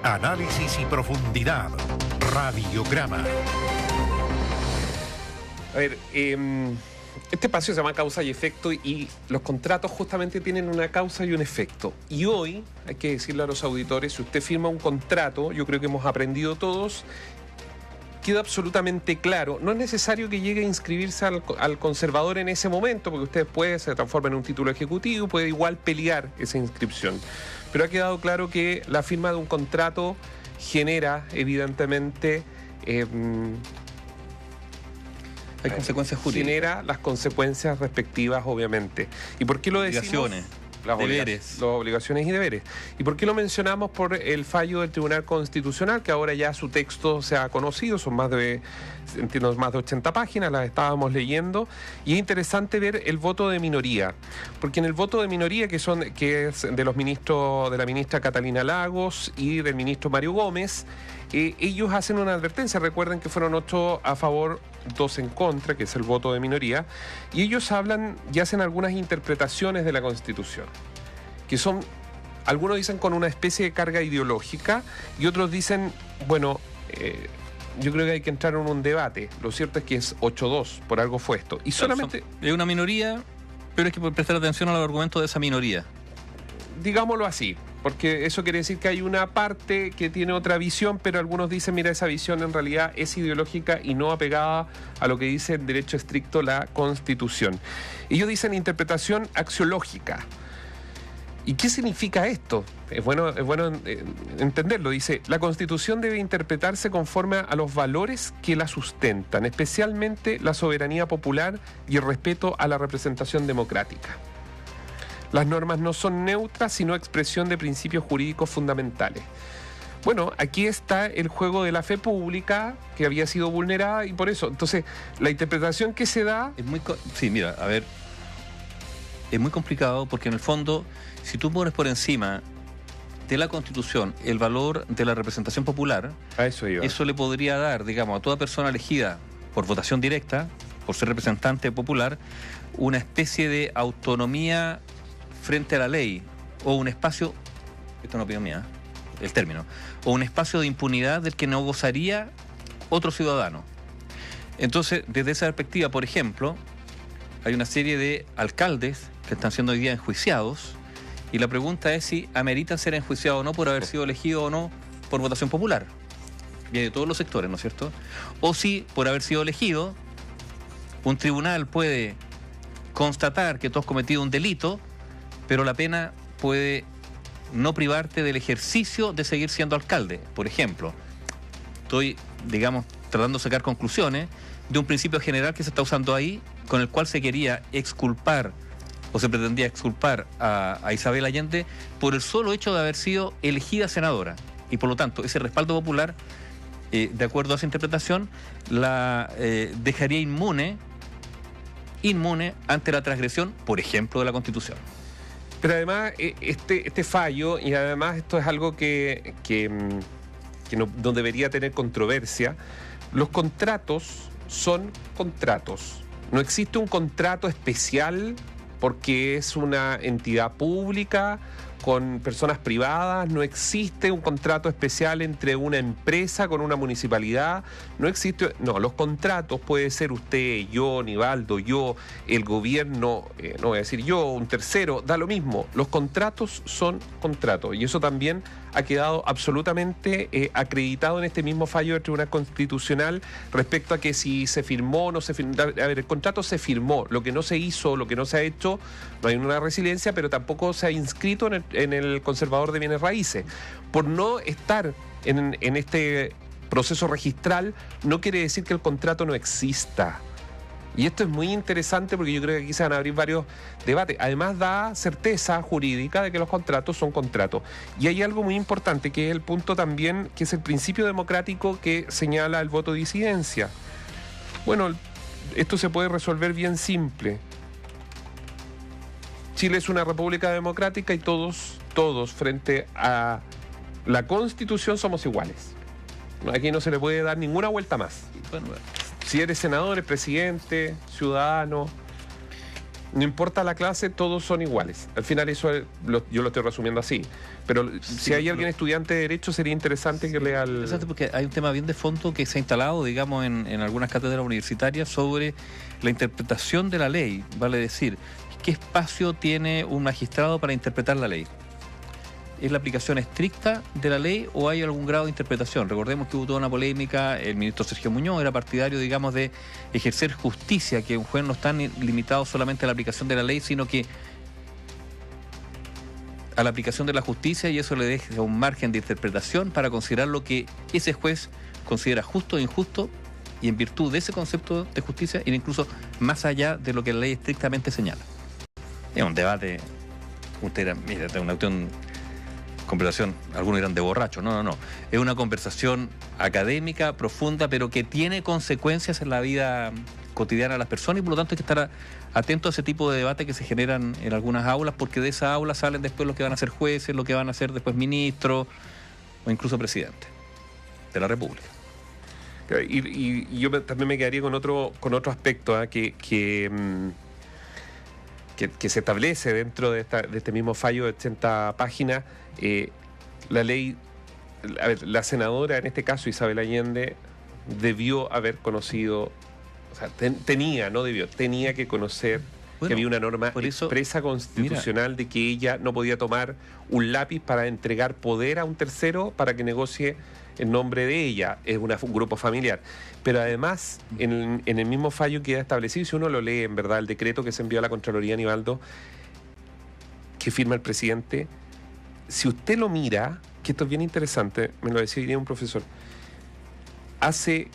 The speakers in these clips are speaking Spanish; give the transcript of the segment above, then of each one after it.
Análisis y profundidad. Radiograma. A ver, este espacio se llama Causa y Efecto y los contratos justamente tienen una causa y un efecto. Y hoy, hay que decirle a los auditores, si usted firma un contrato, yo creo que hemos aprendido todos, queda absolutamente claro. No es necesario que llegue a inscribirse al conservador en ese momento, porque usted puede se transforma en un título ejecutivo, puede igual pelear esa inscripción. Pero ha quedado claro que la firma de un contrato genera, evidentemente, hay consecuencias jurídicas. Genera las consecuencias respectivas, obviamente. ¿Y por qué lo decimos? Obligaciones, deberes. Las obligaciones y deberes. ¿Y por qué lo mencionamos? Por el fallo del Tribunal Constitucional, que ahora ya su texto se ha conocido, son más de 80 páginas, las estábamos leyendo, y es interesante ver el voto de minoría, porque en el voto de minoría, que es de los ministros, de la ministra Catalina Lagos y del ministro Mario Gómez, ellos hacen una advertencia. Recuerden que fueron 8 a favor, 2 en contra, que es el voto de minoría, y ellos hablan y hacen algunas interpretaciones de la Constitución, que son, algunos dicen con una especie de carga ideológica, y otros dicen, bueno, yo creo que hay que entrar en un debate. Lo cierto es que es 8-2, por algo fue esto. Y solamente... Es una minoría, pero hay que prestar atención a los argumentos de esa minoría. Digámoslo así, porque eso quiere decir que hay una parte que tiene otra visión, pero algunos dicen, mira, esa visión en realidad es ideológica y no apegada a lo que dice en derecho estricto la Constitución. Ellos dicen interpretación axiológica. ¿Y qué significa esto? Es bueno entenderlo. Dice, la Constitución debe interpretarse conforme a los valores que la sustentan, especialmente la soberanía popular y el respeto a la representación democrática. Las normas no son neutras, sino expresión de principios jurídicos fundamentales. Bueno, aquí está el juego de la fe pública que había sido vulnerada y por eso. Entonces, la interpretación que se da... Sí, mira, a ver, es muy complicado porque en el fondo, si tú pones por encima de la Constitución el valor de la representación popular, eso le podría dar, digamos, a toda persona elegida por votación directa, por ser representante popular, una especie de autonomía frente a la ley, o un espacio, esto es una opinión mía, el término, o un espacio de impunidad del que no gozaría otro ciudadano. Entonces, desde esa perspectiva, por ejemplo, hay una serie de alcaldes que están siendo hoy día enjuiciados, y la pregunta es si ameritan ser enjuiciados o no por haber sido elegidos o no por votación popular. Viene de todos los sectores, ¿no es cierto? O si, por haber sido elegido, un tribunal puede constatar que tú has cometido un delito, pero la pena puede no privarte del ejercicio de seguir siendo alcalde. Por ejemplo, estoy, digamos, tratando de sacar conclusiones de un principio general que se está usando ahí, con el cual se quería exculpar, o se pretendía exculpar a Isabel Allende por el solo hecho de haber sido elegida senadora. Y por lo tanto, ese respaldo popular, de acuerdo a esa interpretación, la dejaría inmune ante la transgresión, por ejemplo, de la Constitución. Pero además, este fallo, y además esto es algo que no debería tener controversia, los contratos son contratos. No existe un contrato especial porque es una entidad pública con personas privadas, no existe un contrato especial entre una empresa con una municipalidad, no existe, no, los contratos puede ser usted, yo, Nivaldo, yo, el gobierno, no voy a decir yo, un tercero, da lo mismo, los contratos son contratos, y eso también ha quedado absolutamente acreditado en este mismo fallo del Tribunal Constitucional respecto a que si se firmó o no se firmó. A ver, el contrato se firmó, lo que no se hizo, lo que no se ha hecho, no hay una resiliencia, pero tampoco se ha inscrito en el conservador de bienes raíces. Por no estar en este proceso registral, no quiere decir que el contrato no exista. Y esto es muy interesante porque yo creo que aquí se van a abrir varios debates. Además da certeza jurídica de que los contratos son contratos. Y hay algo muy importante que es el punto también, que es el principio democrático que señala el voto de disidencia. Bueno, esto se puede resolver bien simple. Chile es una república democrática y todos frente a la Constitución somos iguales. Aquí no se le puede dar ninguna vuelta más. Si eres senador, eres presidente, ciudadano. no importa la clase, todos son iguales. Al final eso yo lo estoy resumiendo así. Pero si hay alguien estudiante de Derecho, sería interesante que lea el... Interesante porque hay un tema bien de fondo que se ha instalado, digamos, en algunas cátedras universitarias sobre la interpretación de la ley. Vale decir, ¿qué espacio tiene un magistrado para interpretar la ley? ¿Es la aplicación estricta de la ley o hay algún grado de interpretación? Recordemos que hubo toda una polémica, el ministro Sergio Muñoz era partidario, digamos, de ejercer justicia, que un juez no está limitado solamente a la aplicación de la ley, sino que a la aplicación de la justicia, y eso le deja un margen de interpretación para considerar lo que ese juez considera justo o injusto, y en virtud de ese concepto de justicia, ir incluso más allá de lo que la ley estrictamente señala. Es un debate, mira, una conversación, algunos dirán de borracho, no. Es una conversación académica, profunda, pero que tiene consecuencias en la vida cotidiana de las personas, y por lo tanto hay que estar atento a ese tipo de debate que se generan en algunas aulas, porque de esas aulas salen después los que van a ser jueces, los que van a ser después ministros o incluso presidentes de la República. Y yo también me quedaría con otro aspecto que se establece dentro de este mismo fallo de 80 páginas. La ley, la senadora, en este caso Isabel Allende, debió haber conocido, o sea, tenía que conocer que había una norma expresa constitucional de que ella no podía tomar un lápiz para entregar poder a un tercero para que negocie en nombre de ella. Es un grupo familiar. Pero además, en el mismo fallo queda establecido, si uno lo lee, en verdad, el decreto que se envió a la Contraloría, Aníbaldo, que firma el presidente, si usted lo mira, que esto es bien interesante, me lo decía un profesor, hace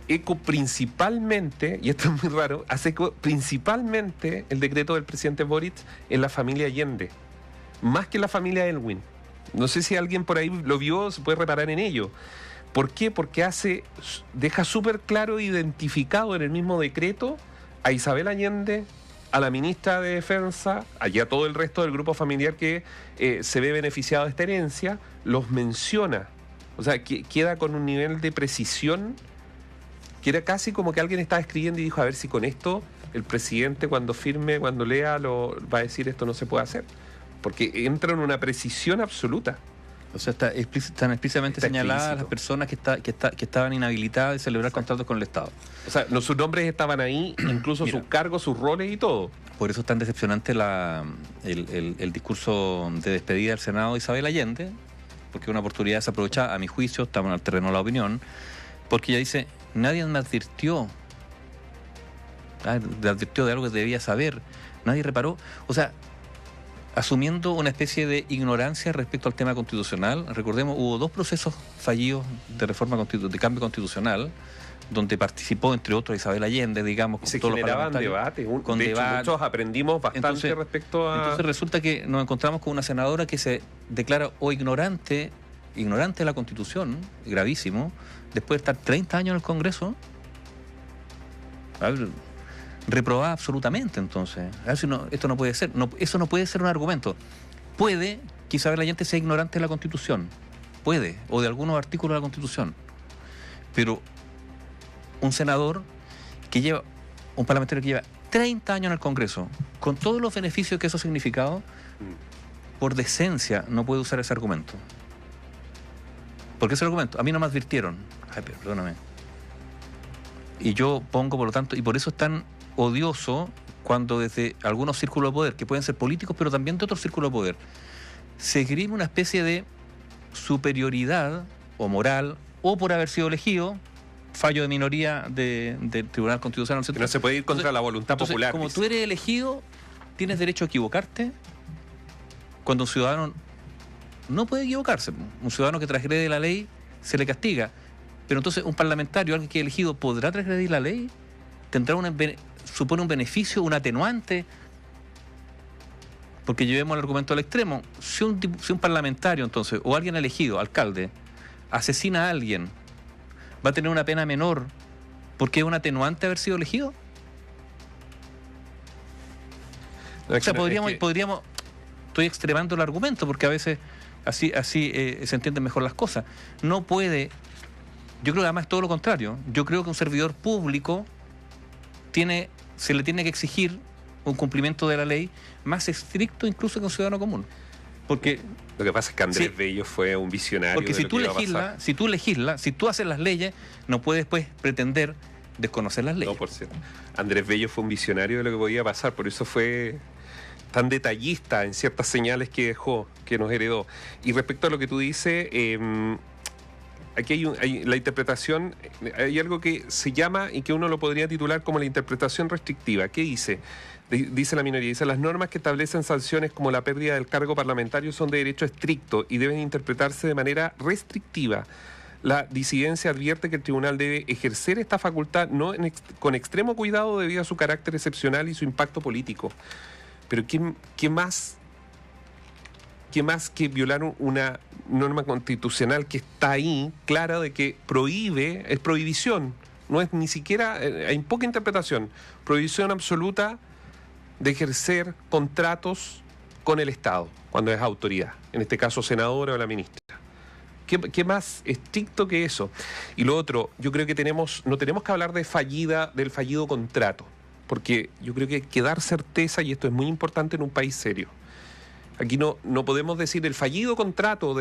eco principalmente, y esto es muy raro, hace eco principalmente el decreto del presidente Boric en la familia Allende, más que en la familia Elwin. No sé si alguien por ahí lo vio, se puede reparar en ello. ¿Por qué? Porque deja súper claro identificado en el mismo decreto a Isabel Allende, a la ministra de Defensa, allá todo el resto del grupo familiar que se ve beneficiado de esta herencia, los menciona. O sea, queda con un nivel de precisión que era casi como que alguien estaba escribiendo y dijo, a ver si con esto el presidente cuando firme, cuando lea, va a decir esto no se puede hacer. Porque entra en una precisión absoluta. O sea, están explícitamente señaladas las personas que estaban inhabilitadas de celebrar contratos con el Estado. O sea, sus nombres estaban ahí, incluso sus cargos, sus roles y todo. Por eso es tan decepcionante el discurso de despedida del Senado de Isabel Allende, porque una oportunidad desaprovechada, a mi juicio, estamos en el terreno de la opinión, porque ella dice, nadie me advirtió de algo que debía saber, nadie reparó. O sea, asumiendo una especie de ignorancia respecto al tema constitucional. Recordemos, hubo 2 procesos fallidos de cambio constitucional, donde participó, entre otros, Isabel Allende, digamos, con todos los parlamentarios. Muchos aprendimos bastante respecto a... Entonces resulta que nos encontramos con una senadora que se declara ignorante de la Constitución, gravísimo, después de estar 30 años en el Congreso. Reprobada absolutamente, entonces. Esto no puede ser. Eso no puede ser un argumento. Puede que Isabel Allende sea ignorante de la Constitución. Puede, o de algunos artículos de la Constitución. Pero un senador un parlamentario que lleva 30 años en el Congreso, con todos los beneficios que eso ha significado, por decencia no puede usar ese argumento. ¿Por qué ese argumento? A mí no me advirtieron. Perdóname. Y yo pongo, por lo tanto, y por eso es tan odioso cuando desde algunos círculos de poder, que pueden ser políticos, pero también de otros círculos de poder, se esgrime una especie de superioridad o moral, o por haber sido elegido, fallo de minoría del Tribunal Constitucional. No se puede ir contra la voluntad popular. Como tú eres elegido, tienes derecho a equivocarte, cuando un ciudadano no puede equivocarse. Un ciudadano que transgrede la ley se le castiga. Pero entonces un parlamentario, alguien que es elegido, ¿podrá transgredir la ley? ¿Supone un beneficio, un atenuante? Porque llevemos el argumento al extremo. Si un parlamentario, entonces, o alguien elegido, alcalde, asesina a alguien, ¿va a tener una pena menor porque es un atenuante haber sido elegido? O sea, podríamos... Estoy extremando el argumento porque a veces así se entienden mejor las cosas. No puede... Yo creo que además es todo lo contrario. Yo creo que un servidor público se le tiene que exigir un cumplimiento de la ley más estricto incluso que un ciudadano común. Porque lo que pasa es que Andrés Bello fue un visionario. Porque si tú legislas, si tú haces las leyes, no puedes pues pretender desconocer las leyes. No, por cierto. Andrés Bello fue un visionario de lo que podía pasar, por eso fue tan detallista en ciertas señales que dejó, que nos heredó. Y respecto a lo que tú dices, aquí hay la interpretación, hay algo que se llama y que uno lo podría titular como la interpretación restrictiva. ¿Qué dice? Dice la minoría, dice: las normas que establecen sanciones como la pérdida del cargo parlamentario son de derecho estricto y deben interpretarse de manera restrictiva. La disidencia advierte que el tribunal debe ejercer esta facultad con extremo cuidado debido a su carácter excepcional y su impacto político. Pero ¿qué más que violar una norma constitucional que está ahí, clara de que prohíbe, es prohibición, no es ni siquiera, hay poca interpretación, prohibición absoluta de ejercer contratos con el Estado, cuando es autoridad, en este caso senadora o la ministra. ¿Qué más estricto que eso? Y lo otro, yo creo que no tenemos que hablar del fallido contrato, porque yo creo que hay que dar certeza, y esto es muy importante en un país serio. Aquí no podemos decir el fallido contrato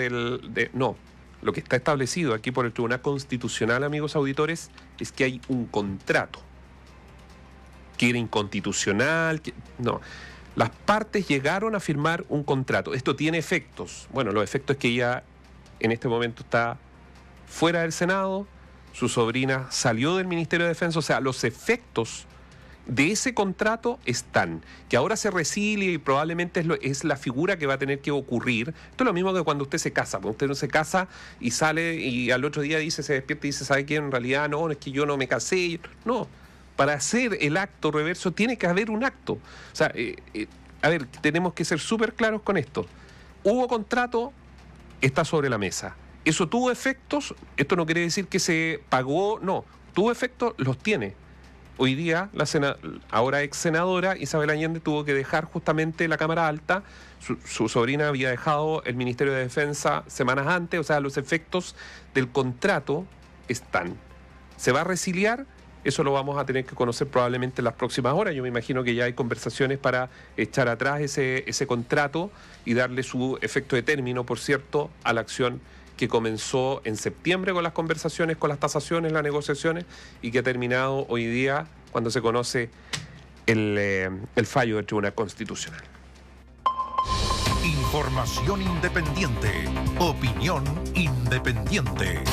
no. Lo que está establecido aquí por el Tribunal Constitucional, amigos auditores, es que hay un contrato que era inconstitucional. No. Las partes llegaron a firmar un contrato. Esto tiene efectos. Bueno, los efectos es que ella en este momento está fuera del Senado, su sobrina salió del Ministerio de Defensa, o sea, los efectos de ese contrato están, que ahora se resilie y probablemente es la figura que va a tener que ocurrir. Esto es lo mismo que cuando usted se casa, porque usted no se casa y sale y al otro día se despierta y dice, ¿sabe qué? En realidad no, es que yo no me casé. No, para hacer el acto reverso tiene que haber un acto. O sea, a ver, tenemos que ser súper claros con esto. Hubo contrato, está sobre la mesa. ¿Eso tuvo efectos? Esto no quiere decir que se pagó, no. Tuvo efectos, los tiene. Hoy día, ahora ex senadora Isabel Allende tuvo que dejar justamente la Cámara Alta. Su sobrina había dejado el Ministerio de Defensa semanas antes, o sea, los efectos del contrato están. ¿Se va a resiliar? Eso lo vamos a tener que conocer probablemente en las próximas horas. Yo me imagino que ya hay conversaciones para echar atrás ese contrato y darle su efecto de término, por cierto, a la acción que comenzó en septiembre con las conversaciones, con las tasaciones, las negociaciones, y que ha terminado hoy día cuando se conoce el fallo del Tribunal Constitucional. Información independiente, opinión independiente.